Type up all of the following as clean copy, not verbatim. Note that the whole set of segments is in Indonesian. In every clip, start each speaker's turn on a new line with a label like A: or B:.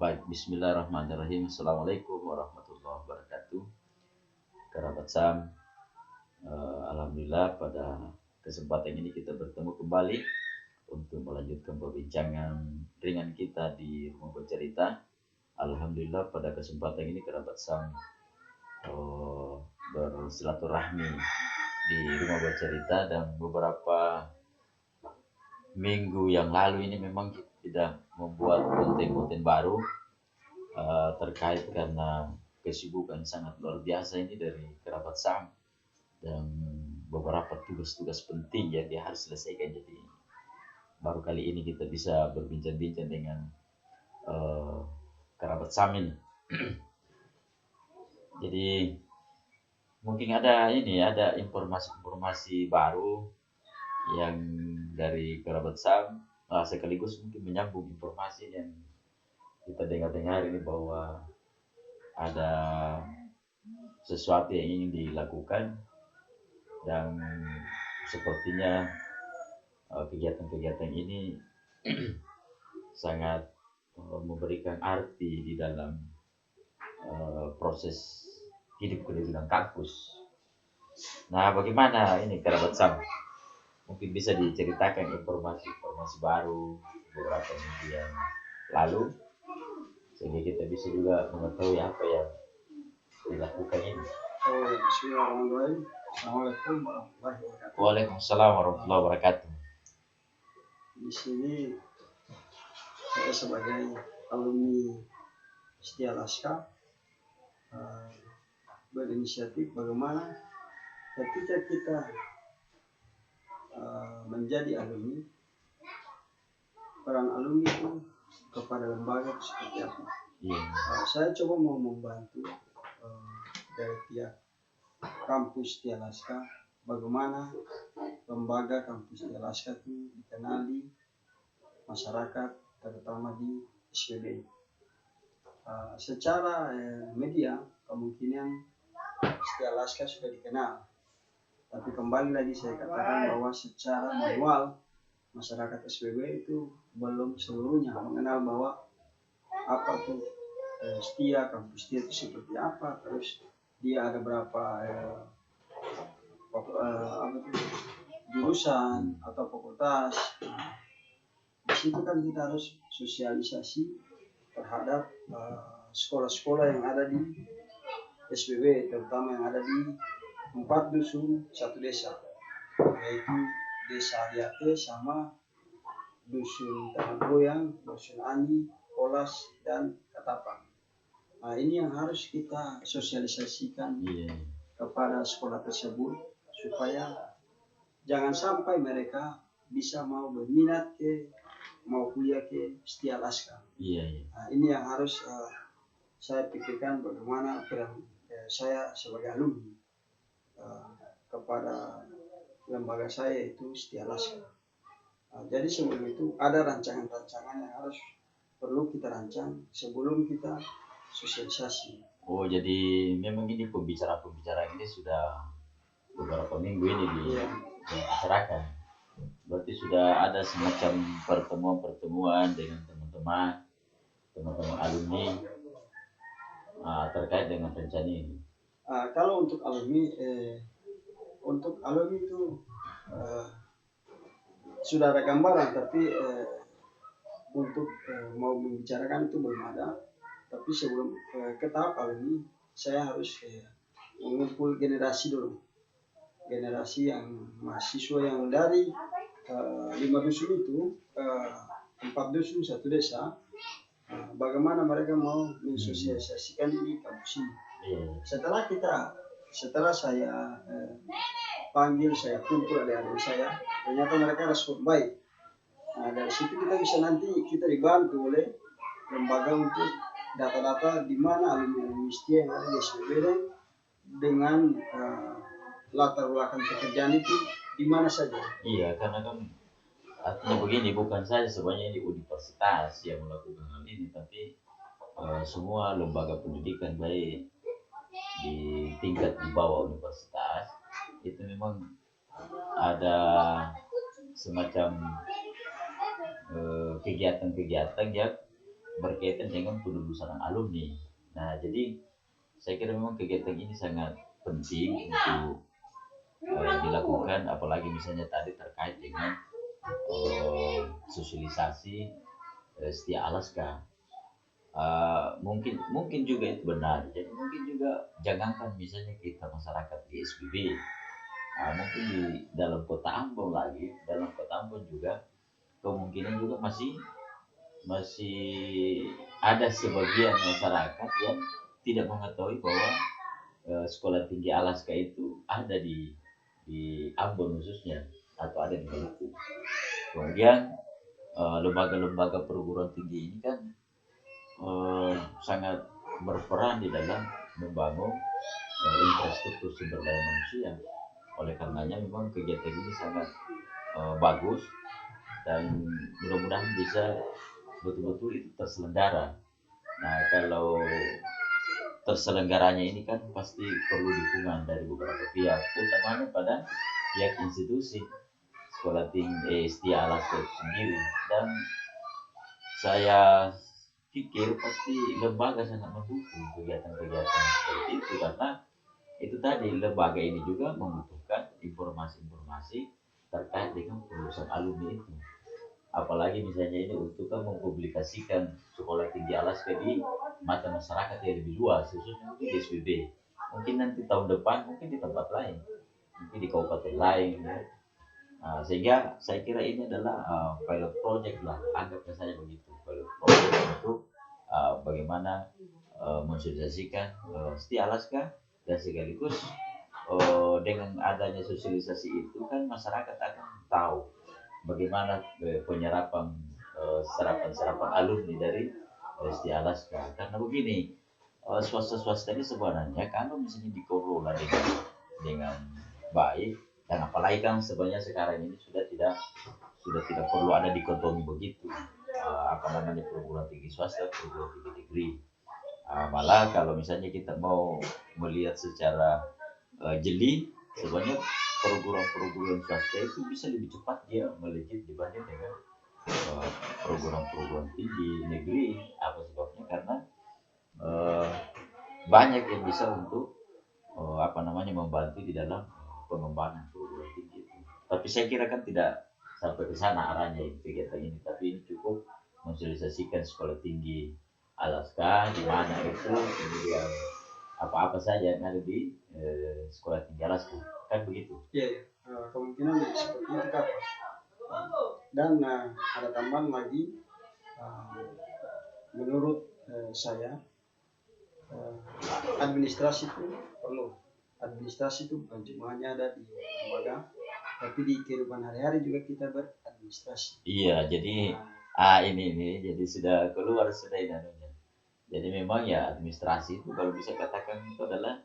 A: Baik, bismillahirrahmanirrahim. Assalamualaikum warahmatullahi wabarakatuh. Kerabat Sam, alhamdulillah pada kesempatan ini kita bertemu kembali untuk melanjutkan perbincangan ringan kita di rumah bercerita. Alhamdulillah pada kesempatan ini kerabat Sam bersilaturahmi di rumah bercerita, dan beberapa minggu yang lalu ini memang kita tidak membuat konten-konten baru terkait karena kesibukan sangat luar biasa ini dari kerabat Sam dan beberapa tugas-tugas penting yang dia harus selesaikan. Jadi baru kali ini kita bisa berbincang-bincang dengan kerabat Sam ini. Jadi mungkin ada informasi-informasi baru yang dari kerabat Sam, sekaligus mungkin menyambung informasi yang kita dengar-dengar ini bahwa ada sesuatu yang ingin dilakukan, dan sepertinya kegiatan-kegiatan ini sangat memberikan arti di dalam proses hidup di bidang kampus. Nah, bagaimana ini kerabat Sam? Mungkin bisa diceritakan informasi-informasi baru beberapa minggu yang lalu, sehingga kita bisa juga mengetahui apa yang dilakukan ini.
B: Bismillahirrahmanirrahim. Assalamualaikum warahmatullahi wabarakatuh.
A: Waalaikumsalam warahmatullahi wabarakatuh.
B: Di sini saya sebagai alumni Setia Laska berinisiatif bagaimana ketika kita menjadi alumni, peran alumni itu kepada lembaga seperti apa. Saya coba mau membantu dari pihak kampus Setia Laska, bagaimana lembaga kampus Setia Laska itu dikenali masyarakat, terutama di SPB. Secara media kemungkinan Setia Laska sudah dikenal, tapi kembali lagi saya katakan bahwa secara manual masyarakat SPB itu belum seluruhnya mengenal bahwa apa tuh Setia, kampus Setia itu seperti apa, terus dia ada berapa jurusan atau fakultas. Di situ kan kita harus sosialisasi terhadap sekolah-sekolah yang ada di SPB, terutama yang ada di 4 dusun 1 desa, yaitu Desa Aliate sama Dusun Tanah Goyang, Dusun Ani, Polas, dan Katapang. Nah, ini yang harus kita sosialisasikan kepada sekolah tersebut, supaya jangan sampai mereka bisa mau berminat mau kuliah ke Setia Laska. Nah, ini yang harus saya pikirkan, bagaimana peran saya sebagai alumni kepada lembaga saya itu Setia Laska. Jadi sebelum itu ada rancangan-rancangan yang harus perlu kita rancang sebelum kita sosialisasi.
A: Oh, jadi memang ini pembicaraan ini sudah beberapa minggu ini dibicarakan. Berarti sudah ada semacam pertemuan dengan teman-teman alumni terkait dengan rencana ini.
B: Kalau untuk alumni itu sudah ada gambaran, tapi untuk mau membicarakan itu belum ada. Tapi sebelum ke tahap alumni, saya harus mengumpul generasi dulu, generasi yang mahasiswa yang dari 5 dusun itu 4 dusun 1 desa, bagaimana mereka mau mensosialisasikan di kampus ini. Setelah saya panggil, saya kumpul adik-adik saya, ternyata mereka respon baik. Nah, dari situ kita dibantu oleh lembaga untuk data-data di mana alumni Setia yang ada di SPB dengan latar belakang pekerjaan itu di mana saja.
A: Iya, karena kan artinya begini, bukan saja sebenarnya di universitas yang melakukan hal ini, tapi semua lembaga pendidikan baik di tingkat di bawah universitas itu memang ada semacam kegiatan-kegiatan yang berkaitan dengan kelulusan alumni. Nah, jadi saya kira memang kegiatan ini sangat penting untuk dilakukan, apalagi misalnya tadi terkait dengan sosialisasi Setia Alaska. Mungkin mungkin juga itu benar. Jadi mungkin juga jangankan misalnya kita masyarakat di SPB, mungkin di dalam kota Ambon lagi, dalam kota Ambon juga kemungkinan juga masih masih ada sebagian masyarakat yang tidak mengetahui bahwa sekolah tinggi Alaska itu ada di Ambon khususnya, atau ada di Maluku. Kemudian lembaga-lembaga perguruan tinggi ini kan sangat berperan di dalam membangun infrastruktur sumber daya manusia. Oleh karenanya memang kegiatan ini sangat bagus, dan mudah-mudahan bisa betul-betul itu terselenggara. Nah, kalau terselenggaranya ini kan pasti perlu dukungan dari beberapa pihak, utamanya pada pihak institusi sekolah tinggi Setia Alaska itu sendiri. Dan saya pikir pasti lembaga sangat mendukung kegiatan-kegiatan seperti itu, karena itu tadi lembaga ini juga membutuhkan informasi-informasi terkait dengan kelulusan alumni itu. Apalagi misalnya ini untuk mempublikasikan sekolah tinggi Alaska di mata masyarakat yang lebih luas, khususnya mungkin di SPB. Mungkin nanti tahun depan mungkin di tempat lain, mungkin di kabupaten lain ya. Sehingga saya kira ini adalah pilot project lah, anggapnya saya begitu, pilot project untuk bagaimana mensosialisasikan Setia Alaska, dan sekaligus dengan adanya sosialisasi itu kan masyarakat akan tahu bagaimana penyerapan serapan alumni dari Setia Alaska. Karena begini, swasta-swasta ini sebenarnya kalau misalnya dikelola dengan baik, dan apalagi kan sebenarnya sekarang ini sudah tidak perlu ada dikotomi begitu, apa namanya, perguruan tinggi swasta, perguruan tinggi negeri. Malah kalau misalnya kita mau melihat secara jeli, sebenarnya perguruan swasta itu bisa lebih cepat dia melejit dibanding dengan perguruan tinggi negeri. Apa sebabnya? Karena banyak yang bisa untuk membantu di dalam pengembangan perguruan tinggi itu. Tapi saya kira kan tidak sampai ke sana arahnya kegiatan ini, tapi ini cukup mensosialisasikan sekolah tinggi Alaska di mana itu, kemudian apa-apa saja yang ada di sekolah tinggi Alaska, kan begitu?
B: Iya, kemungkinan seperti itu Kak. Dan ada tambahan lagi, menurut saya administrasi itu perlu. Administrasi itu bukan cuma hanya ada di lembaga, tapi di kehidupan hari-hari juga kita beradministrasi.
A: Iya, jadi ini jadi sudah keluar sudah ini anunya. Jadi memang ya administrasi itu kalau bisa katakan itu adalah,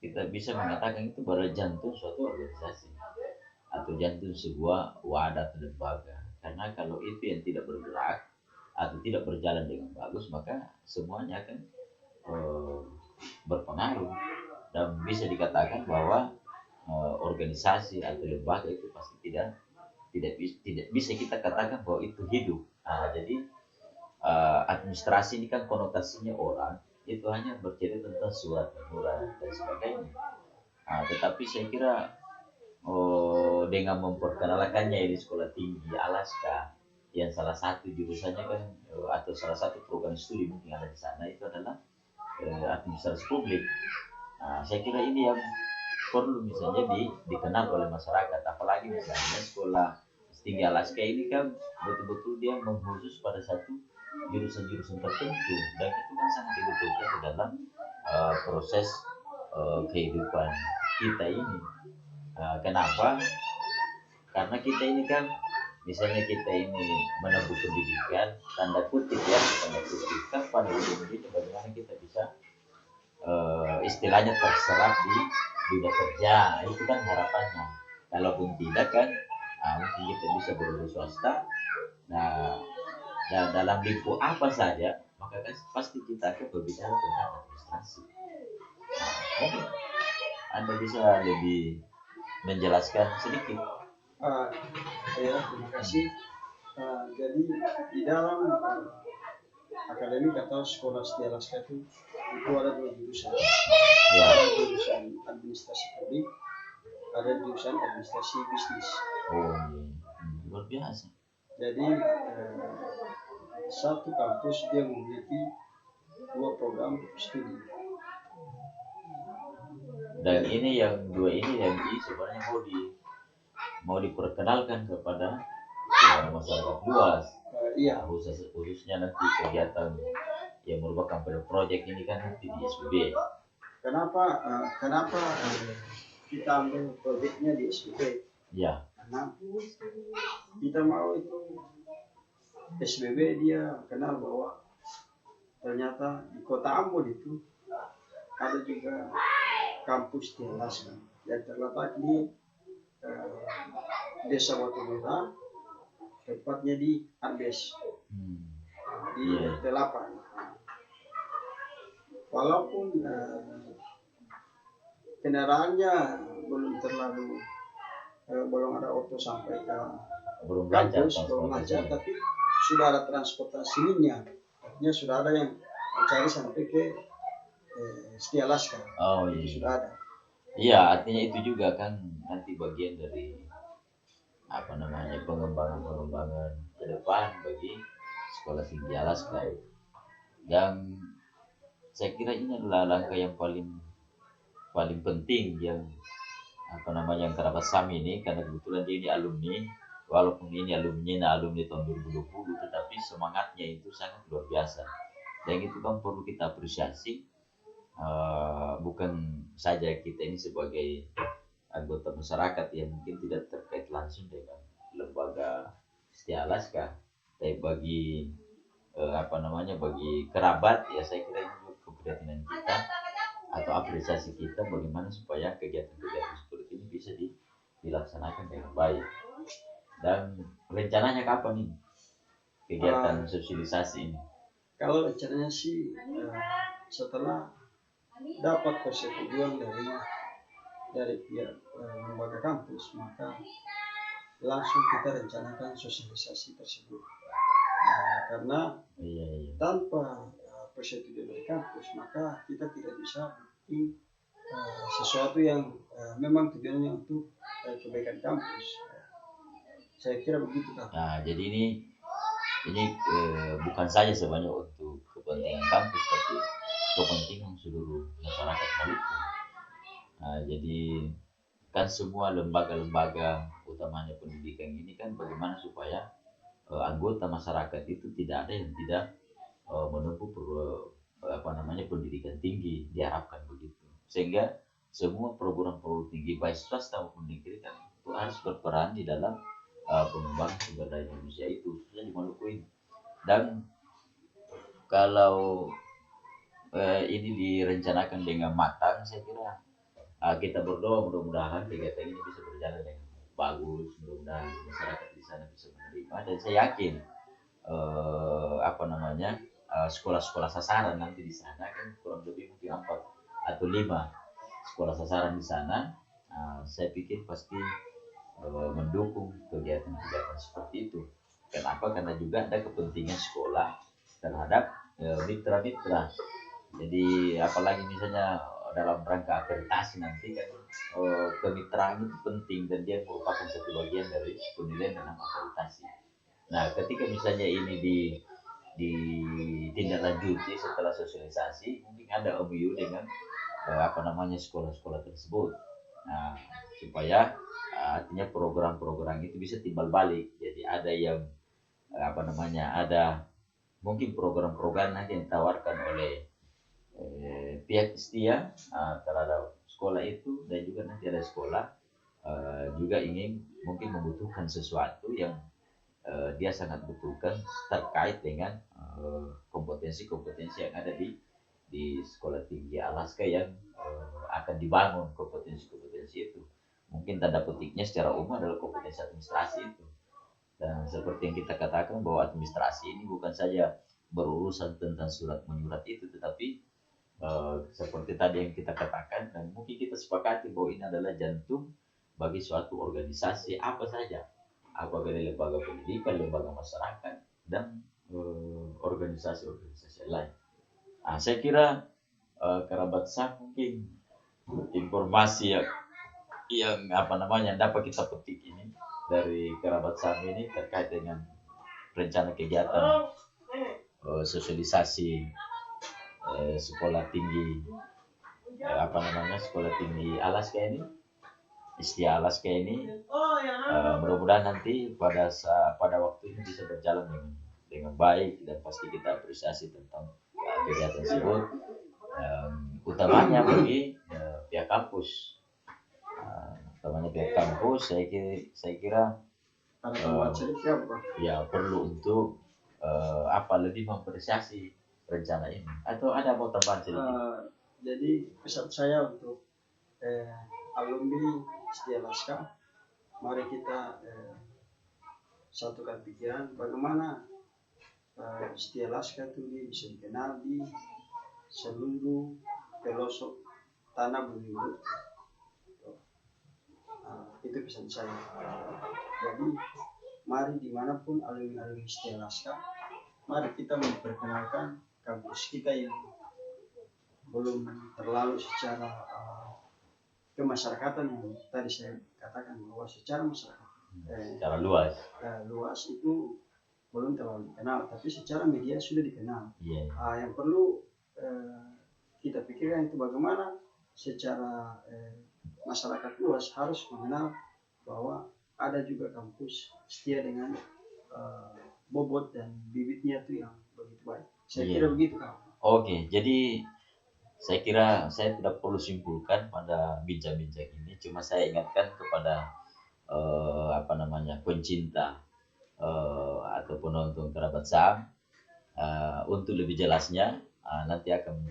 A: kita bisa mengatakan itu adalah jantung suatu organisasi atau jantung sebuah wadah atau lembaga. Karena kalau itu yang tidak bergerak atau tidak berjalan dengan bagus, maka semuanya akan berpengaruh, dan bisa dikatakan bahwa organisasi atau lembaga itu pasti tidak bisa kita katakan bahwa itu hidup. Jadi administrasi ini kan konotasinya orang itu hanya bercerita tentang surat menyurat dan sebagainya. Tetapi saya kira dengan memperkenalkannya di sekolah tinggi Alaska, yang salah satu jurusannya kan atau salah satu program studi mungkin ada di sana itu adalah administrasi publik. Saya kira ini yang perlu misalnya dikenal oleh masyarakat, apalagi misalnya sekolah tinggi Alaska ini kan betul-betul dia mengkhusus pada satu jurusan-jurusan tertentu, dan itu kan sangat dibutuhkan di dalam proses kehidupan kita ini. Kenapa? Karena kita ini kan, misalnya kita ini menempuh pendidikan, tanda kutip kan pada ujung-ujungnya bagaimana kita bisa istilahnya terserap di dunia kerja. Itu kan harapannya. Kalaupun tidak kan mungkin kita bisa berurus swasta. Nah, dalam lingkup apa saja, maka kan pasti kita akan berbicara tentang administrasi. Mungkin Anda bisa lebih menjelaskan sedikit.
B: Ya, terima kasih. Jadi di dalam akademik atau sekolah Setia Laska itu ada 2 jurusan.
A: Ya.
B: Ada jurusan administrasi publik, ada jurusan administrasi bisnis.
A: Oh iya. Luar biasa.
B: Jadi satu kampus dia memiliki 2 program studi.
A: Dan ini yang dua ini yang sebenarnya mau diperkenalkan kepada masyarakat luas.
B: Iya.
A: Khususnya nanti kegiatan yang merupakan project ini kan nanti di SPB.
B: Kenapa kita ambil proyeknya di SPB?
A: Ya.
B: Karena kita mau itu SPB dia kenal bahwa ternyata di kota Ambon itu ada juga kampus Setia Laska yang terletak di Desa Batu Merah, tepatnya di Arbes, di RT 8. Walaupun kendaraannya belum ada auto sampai ke kampus, belum lancar, tapi sudah ada transportasi linear, artinya sudah ada yang mencari sampai ke Setia Laska.
A: Oh iya.
B: Itu sudah ada.
A: Iya, artinya itu juga kan nanti bagian dari pengembangan ke depan bagi sekolah tinggi Alaska. Dan saya kira ini adalah langkah yang paling penting yang yang kerabat SAM ini, karena kebetulan dia ini alumni, walaupun ini alumni tahun 2020, tetapi semangatnya itu sangat luar biasa. Dan itu kan perlu kita apresiasi, bukan saja kita ini sebagai anggota masyarakat yang mungkin tidak terkait langsung dengan lembaga Setia Laska, tapi bagi bagi kerabat ya, saya kira ini juga keprihatinan kita atau apresiasi kita bagaimana supaya kegiatan-kegiatan seperti ini bisa dilaksanakan dengan baik. Dan rencananya kapan ini kegiatan sosialisasi ini?
B: Kalau rencananya sih setelah dapat persetujuan dari pihak lembaga kampus, maka langsung kita rencanakan sosialisasi tersebut. Karena tanpa persetujuan dari kampus, maka kita tidak bisa bikin sesuatu yang memang tujuannya untuk kebaikan kampus. Saya kira begitu, Kak.
A: Nah, jadi ini bukan saja sebanyak untuk kepentingan kampus, tapi kepentingan seluruh masyarakat Maluku. Nah, jadi kan semua lembaga-lembaga utamanya pendidikan ini kan bagaimana supaya anggota masyarakat itu tidak ada yang tidak menempuh pendidikan tinggi, diharapkan begitu. Sehingga semua program-program tinggi baik swasta maupun negeri kan itu harus berperan di dalam pengembangan sumber daya manusia itu, khususnya di Maluku ini. Dan kalau ini direncanakan dengan matang, saya kira kita berdoa mudah-mudahan kegiatan ini bisa berjalan dengan bagus, mudah-mudahan masyarakat di sana bisa menerima, dan saya yakin sekolah-sekolah sasaran nanti di sana kan kurang lebih mungkin 4 atau 5 sekolah sasaran di sana. Saya pikir pasti mendukung kegiatan-kegiatan seperti itu. Kenapa? Karena juga ada kepentingan sekolah terhadap mitra-mitra. Jadi apalagi misalnya dalam rangka akreditasi nanti kan kemitraan itu penting, dan dia merupakan satu bagian dari penilaian dalam akreditasi. Nah, ketika misalnya ini ditindaklanjuti setelah sosialisasi, mungkin ada MOU dengan sekolah-sekolah tersebut. Nah, supaya artinya program-program itu bisa timbal balik. Jadi ada yang ada mungkin program-program nanti yang ditawarkan oleh pihak Setia terhadap sekolah itu, dan juga nanti ada sekolah juga ingin mungkin membutuhkan sesuatu yang dia sangat butuhkan terkait dengan kompetensi-kompetensi yang ada di sekolah tinggi Alaska yang akan dibangun. Kompetensi-kompetensi itu mungkin tanda petiknya secara umum adalah kompetensi administrasi itu. Dan seperti yang kita katakan bahwa administrasi ini bukan saja berurusan tentang surat menyurat itu, tetapi seperti tadi yang kita katakan, dan mungkin kita sepakati bahwa ini adalah jantung bagi suatu organisasi apa saja, apakah dari lembaga pendidikan, lembaga masyarakat, dan organisasi-organisasi lain. Saya kira kerabat Sam mungkin informasi yang dapat kita petik ini dari kerabat Sam ini terkait dengan rencana kegiatan sosialisasi sekolah tinggi sekolah tinggi Alaska ini, Setia Alaska ini, mudah-mudahan nanti pada waktu ini bisa berjalan dengan baik, dan pasti kita apresiasi tentang kegiatan tersebut, utamanya bagi pihak kampus. Saya kira ya perlu untuk lebih mengapresiasi rencana ini. Atau ada mau tambahan sedikit?
B: Jadi pesan saya untuk alumni Setia Alaska, mari kita satukan pikiran bagaimana Setia Alaska itu bisa dikenal di seluruh pelosok tanah bumi. Itu pesan saya. Jadi mari dimanapun alumni Setia Alaska, mari kita memperkenalkan kampus kita yang belum terlalu secara kemasyarakatan, yang tadi saya katakan bahwa secara masyarakat
A: secara luas
B: itu belum terlalu dikenal, tapi secara media sudah dikenal. Yang perlu kita pikirkan itu bagaimana secara masyarakat luas harus mengenal bahwa ada juga kampus Setia dengan bobot dan bibitnya itu yang begitu baik. Saya kira begitu, Kak.
A: Oke, jadi saya kira saya tidak perlu simpulkan pada bincang-bincang ini, cuma saya ingatkan kepada pencinta atau penonton kerabat Sam, untuk lebih jelasnya nanti akan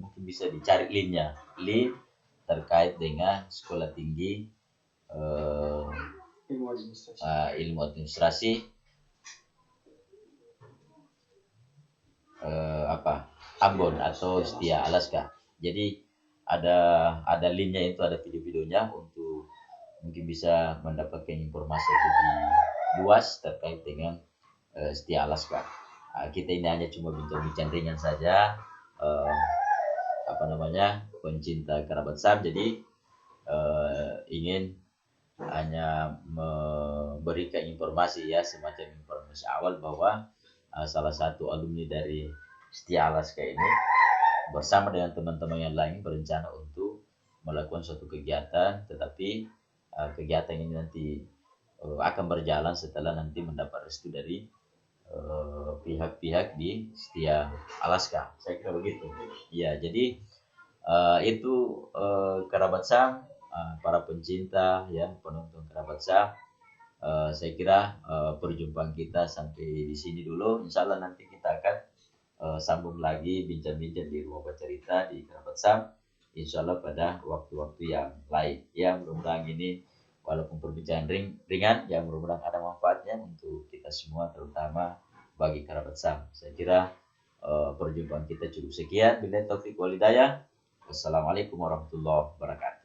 A: mungkin bisa dicari link terkait dengan sekolah tinggi ilmu administrasi Ambon atau Setia Alaska. Jadi ada linknya, itu ada video-videonya untuk mungkin bisa mendapatkan informasi lebih luas terkait dengan Setia Alaska. Kita ini hanya cuma bincang-bincang ringan saja, pencinta kerabat Sam. Jadi ingin hanya memberikan informasi, semacam informasi awal bahwa salah satu alumni dari Setia Alaska ini bersama dengan teman-teman yang lain berencana untuk melakukan suatu kegiatan, tetapi kegiatan ini nanti akan berjalan setelah nanti mendapat restu dari pihak-pihak di Setia Alaska. Saya kira begitu. Ya, jadi itu kerabat Sam, para pencinta penonton kerabat Sam. Saya kira perjumpaan kita sampai di sini dulu. Insya Allah nanti kita akan sambung lagi bincang-bincang di Rumah Bercerita di kerabat Sam, insya Allah pada waktu-waktu yang lain. Mudah-mudahan ini walaupun perbincangan ringan, mudah-mudahan ada manfaatnya untuk kita semua, terutama bagi kerabat Sam. Saya kira perjumpaan kita cukup sekian. Billahi taufiq wal hidayah. Wassalamualaikum warahmatullahi wabarakatuh.